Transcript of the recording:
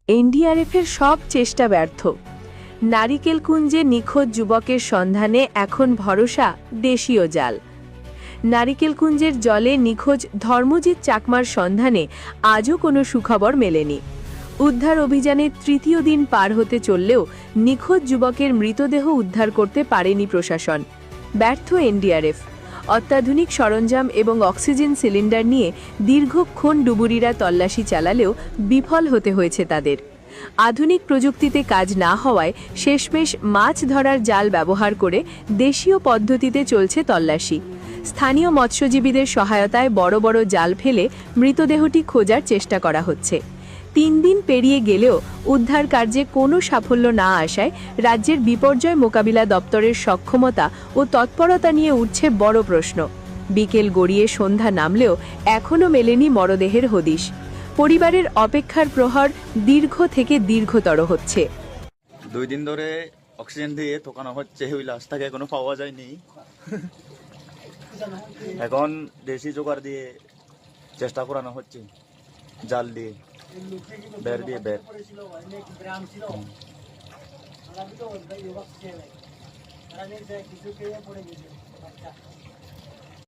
এনডিআরএফের সব চেষ্টা ব্যর্থ। নারিকেলকুঞ্জে নিখোঁজ যুবকের সন্ধানে এখন ভরসা দেশীয় জাল। নারিকেলকুঞ্জের জলে নিখোঁজ ধর্মজিৎ চাকমার সন্ধানে আজও কোনো সুখবর মেলেনি। উদ্ধার অভিযানের তৃতীয় দিন পার হতে চললেও নিখোঁজ যুবকের মৃতদেহ উদ্ধার করতে পারেনি প্রশাসন। ব্যর্থ এনডিআরএফ। অত্যাধুনিক সরঞ্জাম এবং অক্সিজেন সিলিন্ডার নিয়ে দীর্ঘক্ষণ ডুবুরিরা তল্লাশি চালালেও বিফল হতে হয়েছে তাদের। আধুনিক প্রযুক্তিতে কাজ না হওয়ায় শেষমেশ মাছ ধরার জাল ব্যবহার করে দেশীয় পদ্ধতিতে চলছে তল্লাশি। স্থানীয় মৎস্যজীবীদের সহায়তায় বড় বড় জাল ফেলে মৃতদেহটি খোঁজার চেষ্টা করা হচ্ছে। ৩ দিন পেরিয়ে গেলেও উদ্ধার কার্যে কোনো সাফল্য না আসায় রাজ্যের বিপর্যয় মোকাবিলা দপ্তরের সক্ষমতা ও তৎপরতা নিয়ে উঠছে বড় প্রশ্ন। বিকেল গড়িয়ে সন্ধ্যা নামলেও এখনও মেলেনি মরদেহের হদিশ। পরিবারের অপেক্ষার প্রহর দীর্ঘ থেকে দীর্ঘতর হচ্ছে। 2 দিন ধরে অক্সিজেন দিয়ে ঠোকানো হচ্ছে, ওই লাশটাকে এখনো পাওয়া যায়নি। এখন দেশি জোগাড় দিয়ে চেষ্টা করানো হচ্ছে, জাল দিয়ে বের দিয়ে বের।